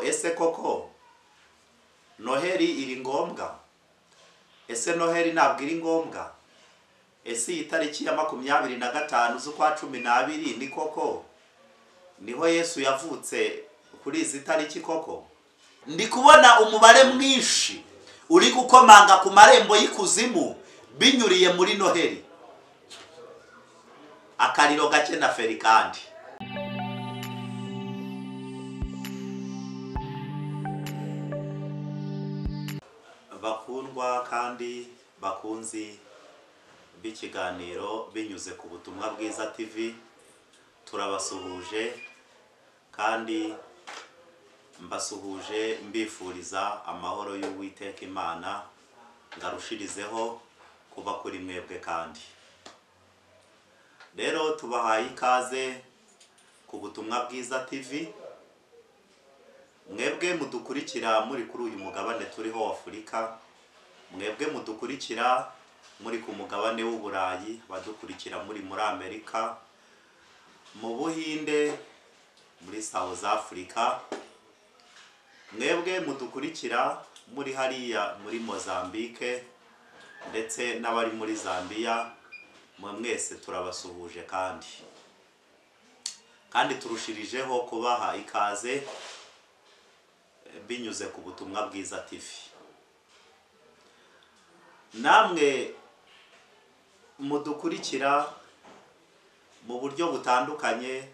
Ese koko Noheli iri ngombwa? Ese Noheli ntabwo iri ngombwa? Ese iyi tariki ya 25 z'ukwa 12 ni koko niho Yesu yavutse kuri izi tariki koko? Ndi kubona umubare mwinshi uri gukomanga ku marembo y'ikuzimu binyuriye muri Noheli. Akariro gake na feri kandi. Bakundwa kandi bakunzi b'ikiganiro binyuze ku butumwa bwiza TV, turabasuhuje kandi mbasuhuje mbifuriza amahoro y'Uwiteka Imana ngarushirizeho kuba kuri mwebwe kandi. Rero tubahaye ikaze ku butumwa bwiza TV, mwebwe mudukurikira muri kuri uyu mugabane turiho Afurika, mwebwe mudukurikira muri ku mugabane w'Uburayi, badukurikira muri Amerika, mu Buhinde, muri South Africa, mwebwe mudukurikira muri hariya muri Mozambique ndetse n'abari muri Zambia, mwese turabasuhuje kandi turushirijeho kubaha ikaze binyuze ku butumwa bwiza TV. Namwe mudukurikira mu buryo butandukanye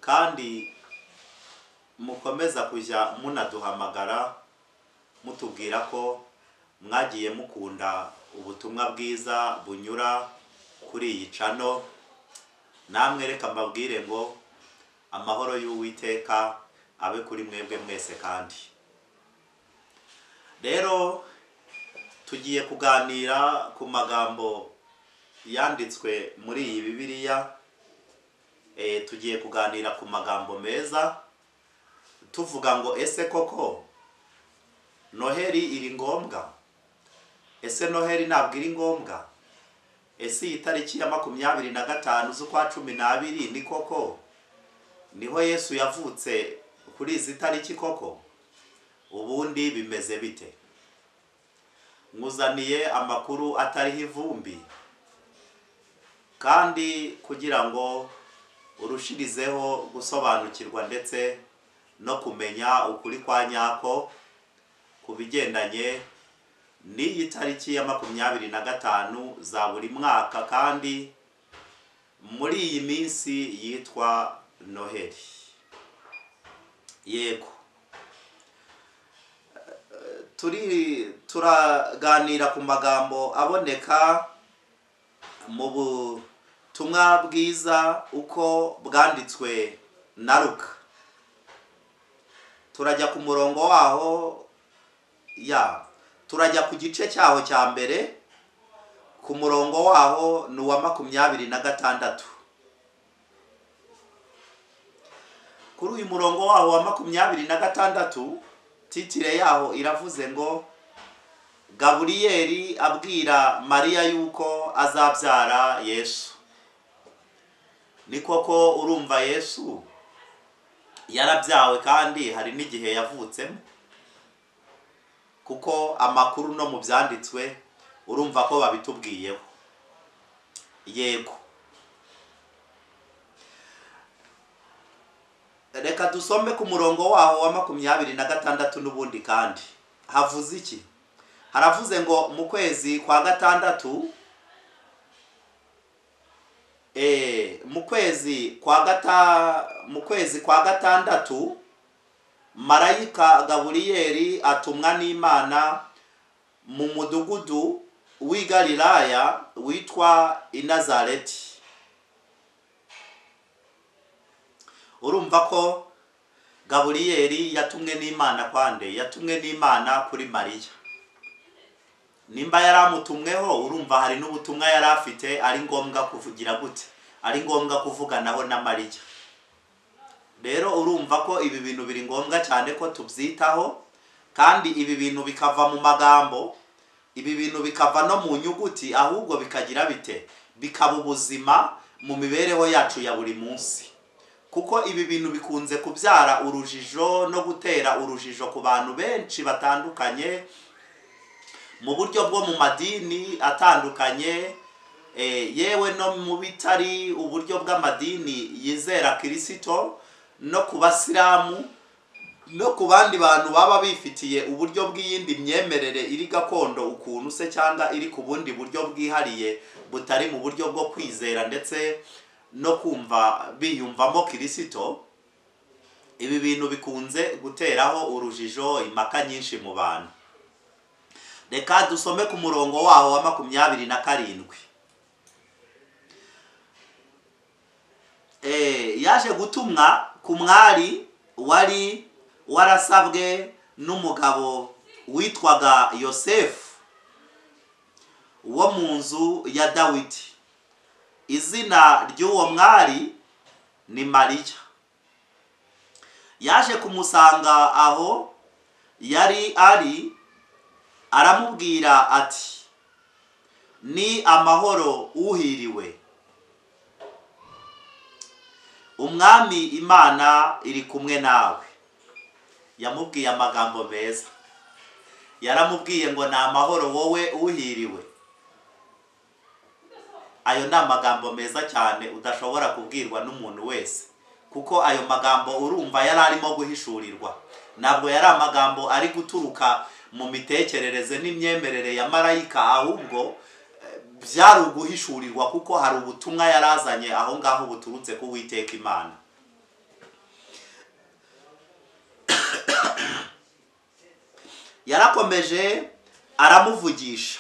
kandi mukomeza kujya munaduhamagara mutubwira ko mwagiye mukunda ubutumwa bwiza bunyura kuri iyi channel. Namwe reka mbabwire ngo amahoro y'Uwiteka abe kuri mwebwe mwese kandi. Rero tugiye kuganira ku magambo yanditswe muri iyi Bibiliya. Tugiye kuganira ku magambo meza tuvuga ngo ese koko Noheli iri ngombwa? Ese Noheli ntabwo iri ngombwa? Ese iyi tariki ya 25 z'ukwa 12 ni koko niho Yesu yavutse kuri izi tariki koko? Ubundi bimeze bite? Nguzaniye amakuru atariho ivumbi kandi kugira ngo urushirizeho gusobanukirwa ndetse no kumenya ukuri kwa nyako kubigendanye n'iyi tariki ya 25 za buri mwaka kandi muri iyi minsi yitwa Noheli. Yego, turaganira ku magambo aboneka mu butumwa bwiza uko bwanditswe na Luka. Turajya ku murongo waho turajya ku gice cyaho cya mbere, ku murongo waho ni uwa 26. Kuri uyu murongo waho wa 26 titire yaho iravuze ngo Gaburiyeli abwira Mariya yuko azabyara Yesu. Ni koko urumva Yesu yarabyawe kandi hari n'igihe yavutsemo, kuko amakuru no mu byanditswe urumva ko babitubwiyeho. Yego, reka dusome ku murongo waho wa 26 n'ubundi kandi havuze iki? Haravuze ngo mu kwezi kwa gatandatu, mu kwezi kwa gatandatu marayika Gaburiyeli atumwa n'Imana mu mudugudu w'i Galilaya witwa i Nazareti. Urumva ko Gaburiyeli yatumwe n'Imana kwande? Yatumwe n'Imana kuri Mariya. Nimba yaramutumweho urumva hari n'ubutumwa yari afite ari ngombwa kuvugira gute? Ari ngombwa kuvuganaho na Mariya. Rero urumva ko ibi bintu biri ngombwa cyane ko tubyitaho kandi ibi bintu bikava mu magambo, ibi bintu bikava no mu nyuguti, ahubwo bikagira bite? Bikaba ubuzima mu mibereho yacu ya buri munsi. kuko ibi bintu bikunze kubyara urujijo no gutera urujijo ku bantu benshi batandukanye mu buryo bwo mu madini atandukanye, yewe no mu bitari uburyo bw'amadini yizera Kristo, no ku basilamu no ku bandi bantu baba bifitiye uburyo bw'iyindi myemerere iri gakondo ukuntu se, cyangwa iri ku bundi buryo bwihariye butari mu buryo bwo kwizera ndetse no kumva biyumvamo Kristo. Ibi bintu bikunze guteraho urujijo, impaka nyinshi mu bantu. Reka dusome ku murongo waho wa 27. Yaje gutumwa ku mwari wari warasabwe n'umugabo witwaga Yosefu wo mu nzu ya Dawidi. Izina ry'uwo mwari ni Mariya. Yaje kumusanga aho yari ari, aramubwira ati, ni amahoro uhiriwe, umwami Imana iri kumwe nawe. Yamubwiye amagambo meza, yaramubwiye ngo ni amahoro wowe uhiriwe. Ayo ni amagambo meza cyane udashobora kubwirwa n'umuntu wese, kuko ayo magambo urumva yari arimo guhishurirwa. Ntabwo yari amagambo ari guturuka mu mitekerereze n'imyemerere ya marayika, ahubwo byari uguhishurirwa kuko hari ubutumwa yarazanye aho ngaho buturutse ku Uwiteka Imana. Yarakomeje aramuvugisha.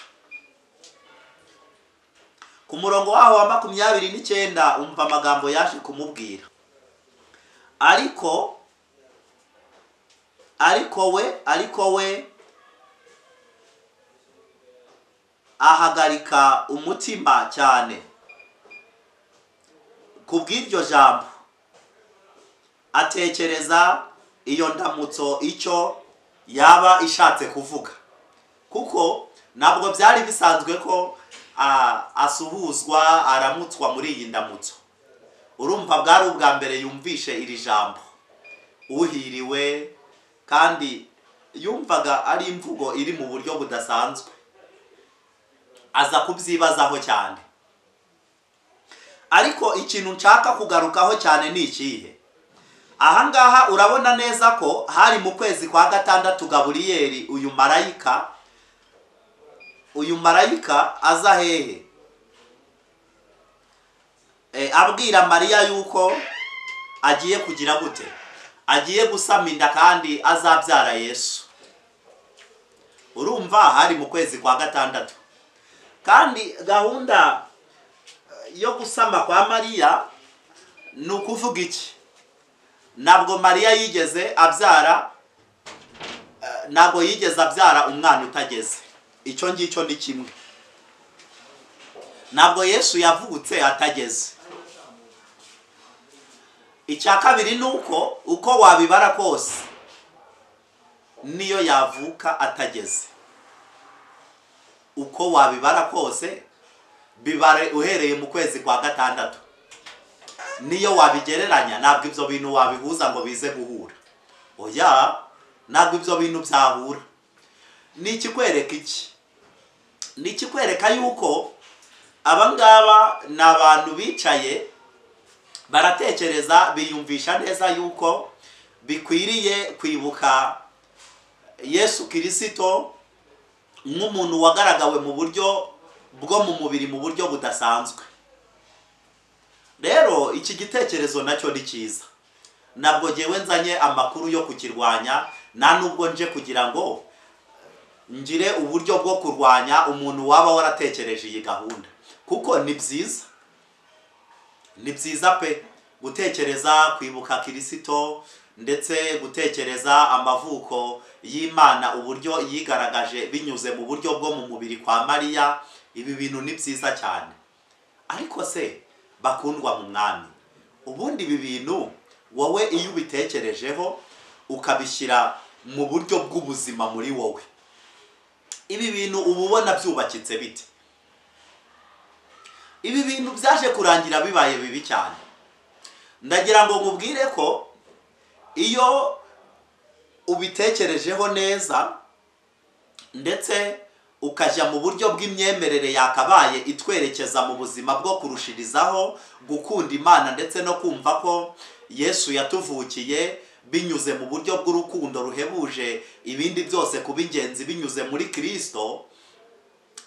Ku murongo waho wa 29 umva amagambo yaje kumubwira. Ariko we ahagarika umutima cyane kubw'iryo jambo, atekereza iyo ndamutso icyo yaba ishatse kuvuga, kuko ntabwo byari bisanzwe ko asuhuzwa aramutswa muri iyi ndamutso. Urumva bwari ubwa mbere yumvishe iri jambo uhiriwe, kandi yumvaga ari imvugo iri mu buryo budasanzwe, aza kubyibazaho cyane. Ariko ikintu nshaka kugarukaho cyane ni ikihe? Ahangaha urabona neza ko hari mu kwezi kwa gatandatu Gaburiyeli, uyu marayika aza hehe? Abwira Mariya yuko agiye kugira gute? Agiye gusama inda kandi azabyara Yesu. Urumva hari mu kwezi kwa gatandatu, kandi gahunda yo gusama kwa Mariya ni ukuvuga iki? Ntabwo Mariya yigeze abyara umwana utageze. Icyo ngicyo ni kimwe. Ntabwo Yesu yavutse atageze. Icya kabiri ni uko wabibara kose niyo yavuka atageze. Uko wabibara kose bibare uhereye mu kwezi kwa gatandatu, niyo wabigereranya ntabwo ibyo bintu wabihuza ngo bize guhura. Oya, ntabwo ibyo bintu byahura. Ni ikikwereka iki? Ni ikikwereka yuko abangaba ni abantu bicaye baratekereza, biyumvisha neza yuko bikwiriye kwibuka Yesu Kristo nk'umuntu wagaragawe mu buryo bwo mu mubiri, mu buryo budasanzwe. Rero iki gitekerezo nacyo ni cyiza. Ntabwo ngewe nzanye amakuru yo kukirwanya, nta nubwo nje kugira ngo ngire uburyo bwo kurwanya umuntu waba waratekereje iyi gahunda, kuko ni byiza. Ni byiza pe gutekereza kwibuka Kristo, ndetse gutekereza amavuko y'Imana, uburyo yigaragaje binyuze mu buryo bwo mu mubiri kwa Mariya. Ibi bintu ni byiza cyane. Ariko se bakundwa mu mwami, ubundi ibi bintu wowe iyo ubitekerejeho ukabishyira mu buryo bw'ubuzima muri wowe, ibi bintu uba ubona byubakitse bite? Ibi bintu byaje kurangira bibaye bibi cyane, ndagira ngo nkubwire ko iyo ubitekerejeho neza ndetse ukajya mu buryo bw'imyemerere yakabaye itwerekeza mu buzima bwo kurushirizaho gukunda Imana ndetse no kumva ko Yesu yatuvukiye binyuze mu buryo bw'urukundo ruhebuje ibindi byose kuba ingenzi binyuze muri Kristo,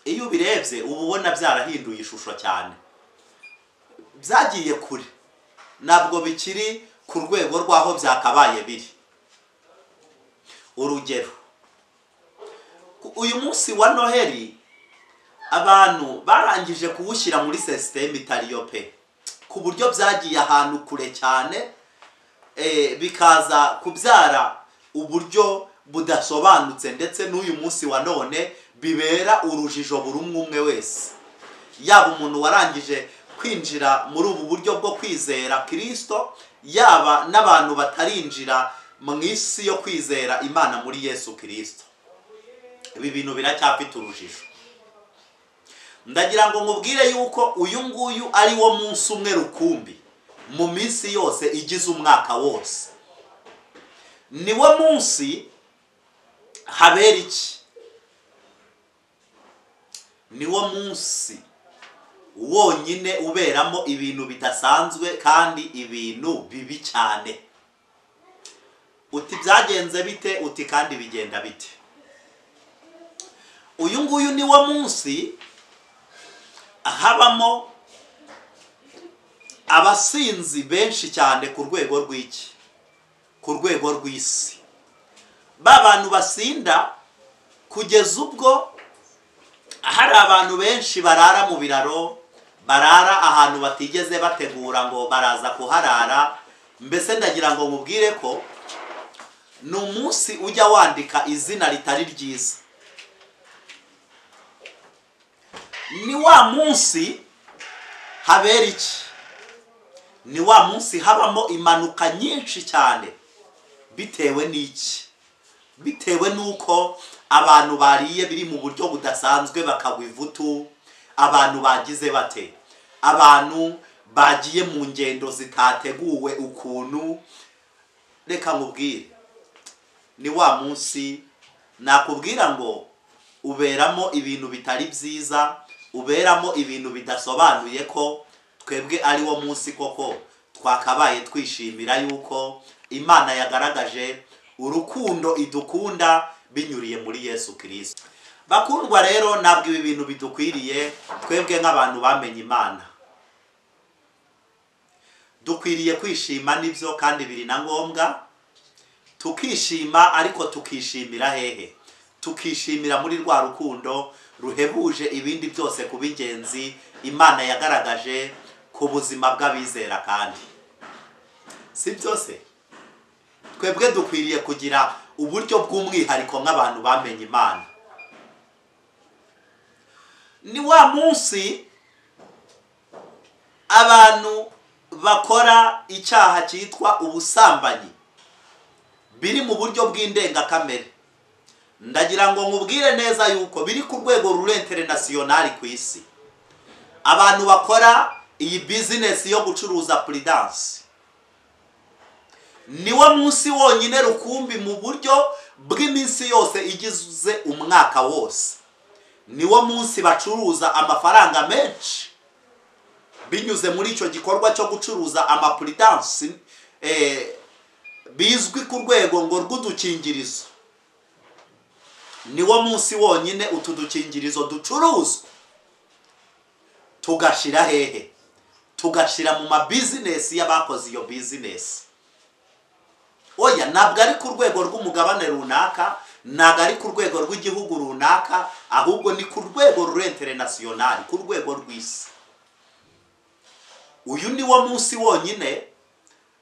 iyo ubirebye uba ubona byarahinduye ishusho cyane, byagiye kure, ntabwo bikiri ku rwego rw'aho byakabaye biri. Urugero, uyu munsi wa Noheli abantu barangije kuwushyira muri sisiteme itariyo pe, ku buryo byagiye ahantu kure cyane, bikaza kubyara uburyo budasobanutse, ndetse n'uyu munsi wa none bibera urujijo buri umwe wese, yaba umuntu warangije kwinjira muri ubu buryo bwo kwizera Kristo, yaba n'abantu batarinjira mu isi yo kwizera Imana muri Yesu Kristo. Ibi bintu biracyafite urujijo. Ndagira ngo nkubwire yuko uyu nguyu ari wo munsi umwe rukumbi mu minsi yose igize umwaka wose. Ni wo munsi habera iki? Ni wo munsi wonyine uberamo ibintu bidasanzwe kandi ibintu bibi cyane. Uti byagenze bite? Uti kandi bigenda bite? Uyu nguyu ni wo munsi habamo abasinzi benshi cyane ku rwego rw'iki? Ku rwego rw'isi. Ba bantu basinda kugeza ubwo hari abantu benshi barara mu biraro, barara ahantu batigeze bategura ngo baraza kuharara. Mbese ndagira ngo mubwire ko ni umunsi ujya wandika izina ritari ryiza. Ni wa munsi habera iki? Ni wa munsi habamo impanuka nyinshi cyane. Bitewe n'iki? Bitewe n'uko abantu bariye biri mu buryo budasanzwe bakagwa ivutu, abantu bagize bate, abantu bagiye mu ngendo zitateguwe ukuntu. Reka nkubwire, ni wa munsi nakubwira ngo uberamo ibintu bitari byiza, uberamo ibintu bidasobanuye ko twebwe ari wo munsi koko twakabaye twishimira yuko Imana yagaragaje urukundo idukunda binyuriye muri Yesu Kristo. Bakundwa rero, ntabwo ibi bintu bidukwiriye twebwe nk'abantu bamenye Imana. Dukwiriye kwishima nibyo kandi biri na ngombwa, tukishima, ariko tukishimira hehe? Tukishimira muri rwa rukundo ruhebuje ibindi byose kuba ingenzi Imana yagaragaje ku buzima bw'abizera. Kandi si byose twebwe dukwiriye kugira uburyo bw'umwihariko nk'abantu bamenye Imana. Ni wa munsi abantu bakora icyaha cyitwa ubusambanyi biri mu buryo bw'indengakamere. Ndagira ngo nkubwire neza yuko biri ku rwego rw'interinasiyonali ku isi. Abantu bakora iyi bizinesi yo gucuruza puridansi, ni wo munsi wonyine rukumbi mu buryo bw'iminsi yose igize umwaka wose. Ni wo munsi bacuruza amafaranga menshi binyuze muri icyo gikorwa cyo gucuruza amapuridansi bizwi ku rwego ngo rw'udukingirizo. Ni wo munsi wonyine utu dukingirizo ducuruzwa, tugashira hehe? Tugashira mu mabizinesi y'abakoze iyo bizinesi. Oya, ntabwo ari ku rwego rw'umugabane runaka, ntabwo ari ku rwego rw'igihugu runaka, ahubwo ni ku rwego rw'interinasiyonali, ku rwego rw'isi. Uyu ni wo munsi wonyine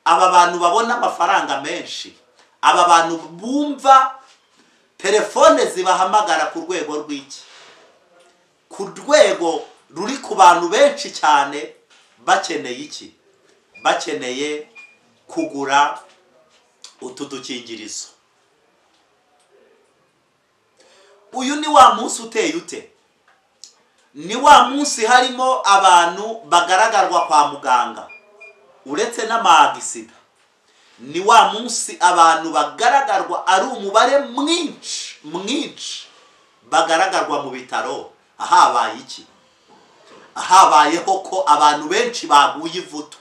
aba bantu babona amafaranga menshi, aba bantu bumva telefone zibahamagara ku rwego rw'iki? Ku rwego ruri ku bantu benshi cyane. Bakeneye iki? Bakeneye kugura utu dukingirizo. Uyu ni wa munsi uteye ute? Ni wa munsi harimo abantu bagaragarwa kwa muganga, uretse n'amagisida, ni wa munsi abantu bagaragarwa ari umubare mwinshi bagaragarwa mu bitaro. Ahabaye iki? Ahabayeho ko abantu benshi baguye ivutu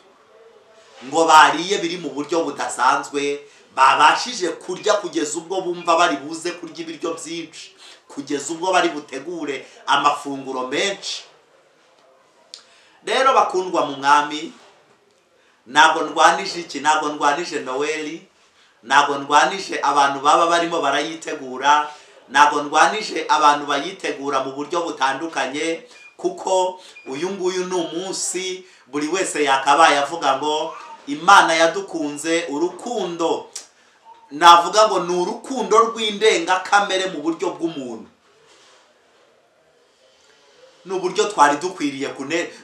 ngo bariye biri mu buryo budasanzwe, babashije kurya kugeza ubwo bumva bari buze kurya ibiryo byinshi, kugeza ubwo bari butegure amafunguro menshi. Rero bakundwa mu mwami, ntabwo ndwanije iki, ntabwo ndwanije Noheli, ntabwo ndwanije abantu baba barimo barayitegura, ntabwo ndwanije abantu bayitegura mu buryo butandukanye, kuko uyu nguyu ni umunsi buri wese yakabaye avuga ngo Imana yadukunze urukundo, navuga ngo ni urukundo rw'indengakamere mu buryo bw'umuntu. Ni uburyo twari dukwiriye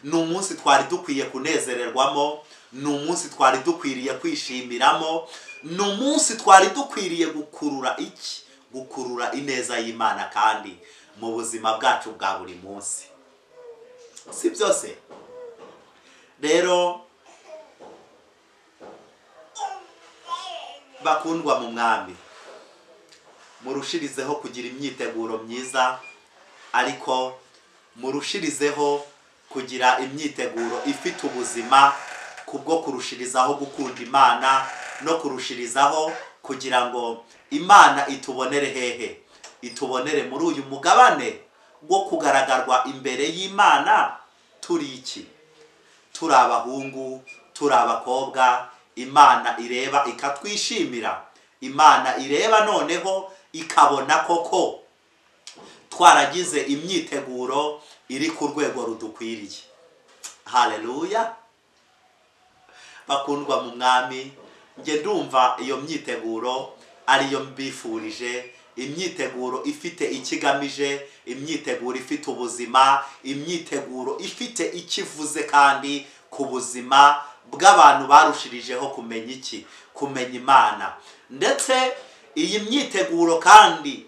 ni umunsi twari dukwiye kunezererwamo, ni umunsi twari dukwiriye kwishimiramo, ni umunsi twari dukwiriye gukurura iki? Gukurura ineza y'Imana kandi mu buzima bwacu bwa buri munsi, si byose? Rero bakundwa mu mwami, murushirizeho kugira imyiteguro myiza, ariko murushirizeho kugira imyiteguro ifite ubuzima, kubwo kurushirizaho gukunda Imana no kurushirizaho kugira ngo Imana itubonere hehe? Itubonere muri uyu mugabane wo kugaragazwa imbere y'Imana turi iki? Turi abahungu, turi abakobwa Imana ireba ikatwishimira, Imana ireba noneho ikabona koko twaragize imyiteguro iri ku rwego rudukwiriye. Haleluya! Bakundwa mu mwami, nge ndumva iyo myiteguro ariyo mbifurije, imyiteguro ifite ikigamije, imyiteguro ifite ubuzima, imyiteguro ifite ikivuze kandi ku buzima bw'abantu barushirijeho kumenya iki? Kumenya Imana. Ndetse iyi myiteguro kandi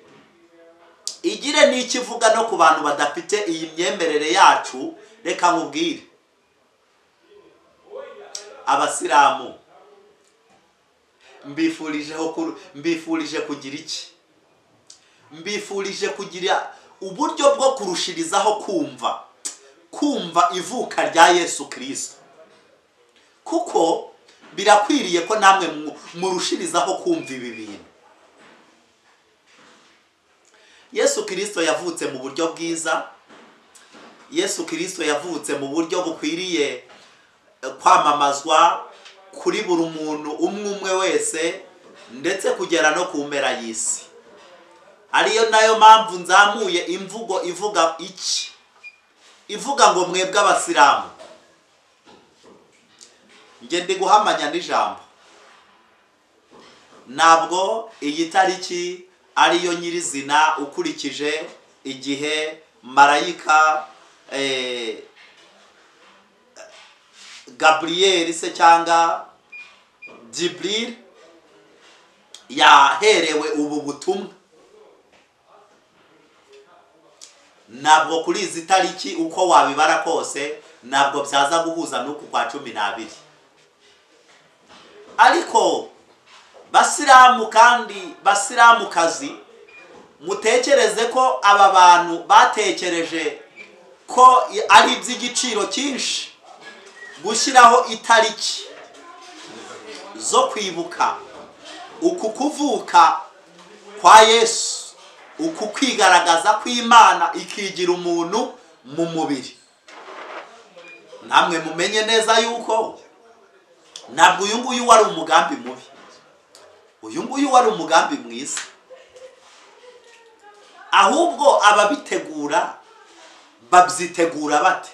igire n'ikivuga no ku bantu badafite iyi myemerere yacu. Reka nkubwire, abasilamu mbifurije kugira iki? Mbifurije kugira uburyo bwo kurushirizaho kumva ivuka rya Yesu Kristo, kuko birakwiriye ko namwe murushirizaho kumva ibi bintu. Yesu Kristo yavutse mu buryo bwiza, Yesu Kristo yavutse mu buryo bukwiriye kwamamazwa kuri buri muntu umwe wese, ndetse kugera no ku mpera y'isi. Ariyo nayo mpamvu nzamuye imvugo ivuga iki? Ivuga ngo mwebwe abasilamu, nge ndi guhamanya n'ijambo, ntabwo iyi tariki ariyo nyirizina ukurikije igihe marayika Gabriel se cyangwa Jibril yaherewe ubu butumwa. Ntabwo kuri izi tariki uko wabibara kose ntabwo byaza guhuza n'uku kwa 12. Ariko basilamu kandi basilamukazi, mutekereze ko aba bantu batekereje ko ari iby'igiciro cyinshi gushyiraho itariki zo kwibuka uku kuvuka kwa Yesu, uku kwigaragaza kw'Imana ikigira umuntu mu mubiri. Namwe mumenye neza yuko ntabwo uyu nguyu wari umugambi mubi, uyu nguyu wari umugambi mwiza, ahubwo ababitegura babyitegura bate?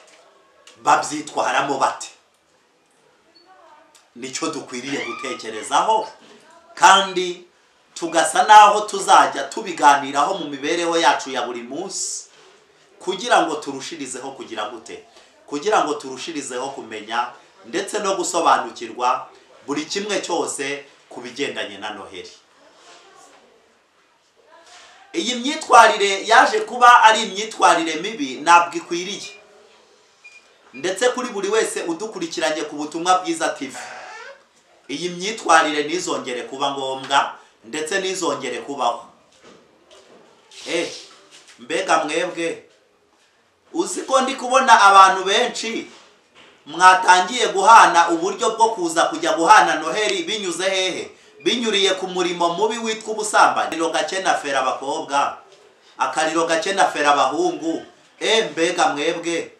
Babyitwaramo bate? Nicyo dukwiriye gutekerezaho, kandi tugasa naho tuzajya tubiganiraho mu mibereho yacu ya buri munsi, kugira ngo turushirizeho kugira gute? Kugira ngo turushirizeho kumenya ndetse no gusobanukirwa buri kimwe cyose ku bigendanye na Noheli. Iyi myitwarire yaje kuba ari imyitwarire mibi, ntabwo ikwiriye. ndetse kuri buri wese udukurikiranye ku butumwa bwiza TV. Iyi myitwarire nizongere kuba ngombwa ndetse nizongere kubaho. Mbega mwebwe uzi ko ndi kubona abantu benshi mwatangiye guhana uburyo bwo kuza kujya guhana Noheli binyuze hehe? Binyuriye ku murimo mubi witwa ubusambanyi. Akariro gake na fera abakobwa, akariro gake na fera abahungu. Mbega mwebwe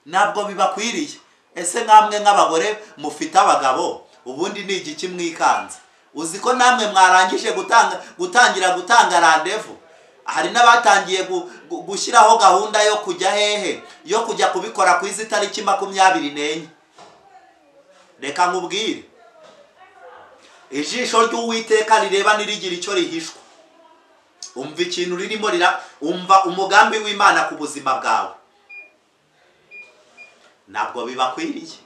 ntabwo bibakwiriye. Ese namwe nk'abagore mufite abagabo ubundi ni igiki mwikanze? Uzi ko namwe mwarangije gutangira gutanga randevu. Hari n'abatangiye gushyiraho gahunda yo kujya hehe, yo kujya kubikora ku izi tariki 24. Reka nkubwire, ijisho ry'Uwiteka rireba nirigira icyo rihishwa. Umva ikintu ririmo umva umugambi w'Imana ku buzima bwawe. Ntabwo bibakwiriye.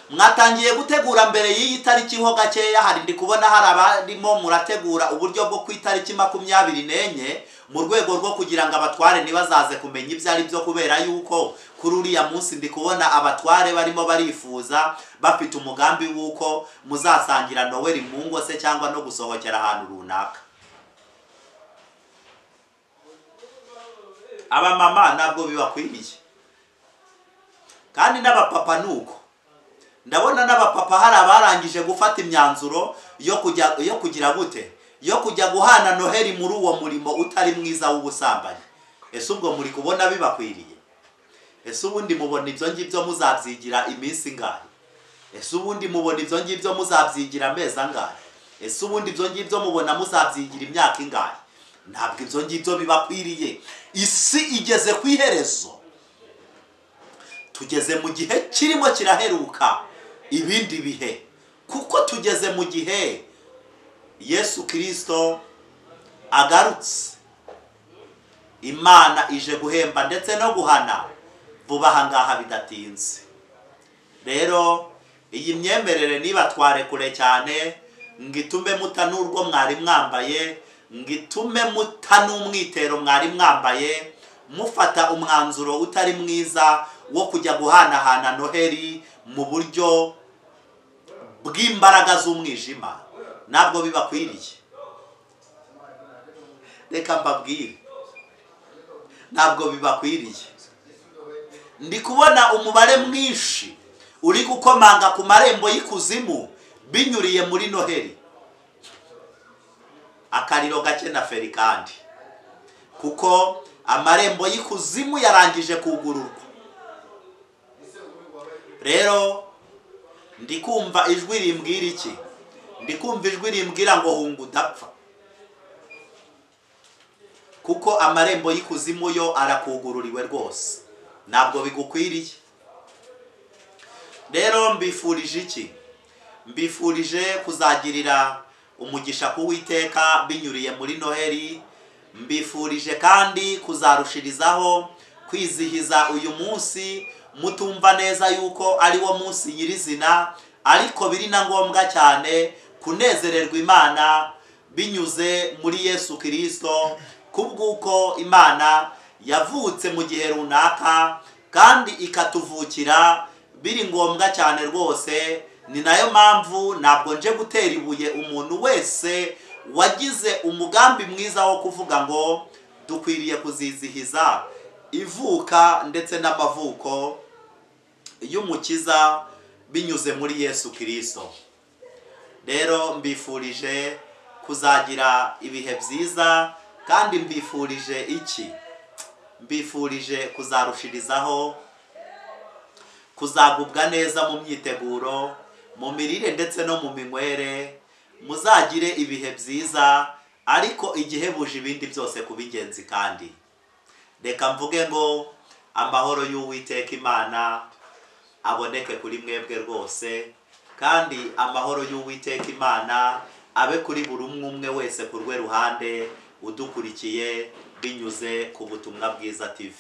Mwatangiye gutegura mbere y'iyi tariki ho gakeya. Hari ndi kubona hari abarimo murategura uburyo bwo ku itariki 24 mu rwego rwo kugira ngo abatware nibazaze kumenya ibyo ari byo, kubera yuko kuri uriya munsi ndi kubona abatware barimo barifuza bafite umugambi w'uko muzasangira Noheli mu ngo se cyangwa no gusohokera ahantu runaka. Aba mama ntabwo bibakwiriye, kandi n'abapapa nuko. Ndabona n'abapapa hari abarangije gufata imyanzuro yo kugira gute, yo kujya guhana Noheli muri uwo murimo utari mwiza w'ubusambanyi. Ese ubwo muri kubona bibakwiriye? Ese ubundi mubona ibyo ngibyo muzabyigira iminsi ngahe? Ese ubundi mubona ibyo ngibyo muzabyigira amezi angahe? Ese ubundi ibyo ngibyo mubona muzabyigira imyaka ingahe? Ntabwo ibyo ngibyo bibakwiriye. Isi igeze ku iherezo, tugeze mu gihe kirimo kiraheruka ibindi bihe, kuko tugeze mu gihe Yesu Kristo agarutse. Imana ije guhemba ndetse no guhana vuba aha ngaha bidatinze. Rero iyi myemerere nibatware kure cyane, ngitume muta n'urwo mwari mwambaye, ngitume muta n'umwitero mwari mwambaye, mufata umwanzuro utari mwiza wo kujya guhanahana Noheli mu buryo bw'imbaraga z'umwijima. Ntabwo bibakwiriye. Reka mbabwire, ntabwo bibakwiriye. Ndi kubona umubare mwinshi uri gukomanga ku marembo y'ikuzimu binyuriye muri Noheli. Akariro gake na feri kandi, kuko amarembo y'ikuzimu yarangije kugururwa. Rero ndi kumva ijwi rimbwira iki? Ndi kumva ijwi rimbwira ngo hunga udapfa, kuko amarembo y'ikuzimu yo arakugururiwe rwose. Ntabwo bigukwiriye. Rero mbifurije iki? Mbifurije kuzagirira umugisha ku Uwiteka binyuriye muri Noheli. Mbifurije kandi kuzarushirizaho kwizihiza uyu munsi mutumva neza yuko ari wo munsi nyirizina, ariko biri na ngombwa cyane kunezererwa Imana binyuze muri Yesu Kristo, kubw'uko Imana yavutse mu gihe runaka kandi ikatuvukira biri ngombwa cyane rwose. Ni nayo mpamvu ntabwo nje gutera ibuye umuntu wese wagize umugambi mwiza wo kuvuga ngo dukwiriye kuzizihiza ivuka ndetse n'amavuko y'Umukiza binyuze muri Yesu Kristo. Rero mbifurije kuzagira ibihe byiza, kandi mbifurije iki? Mbifurije kuzarushirizaho kuzagubwa neza mu myiteguro, mu mirire ndetse no mu minywere. Muzagire ibihe byiza, ariko igihebuje ibindi byose kuba ingenzi. Kandi reka mvuge ngo amahoro y'Uwiteka Imana aboneke kuri mwebwe rwose, kandi amahoro y'Uwiteka Imana abe kuri buri umwe wese ku rwe ruhande udukurikiye binyuze ku butumwa bwiza TV.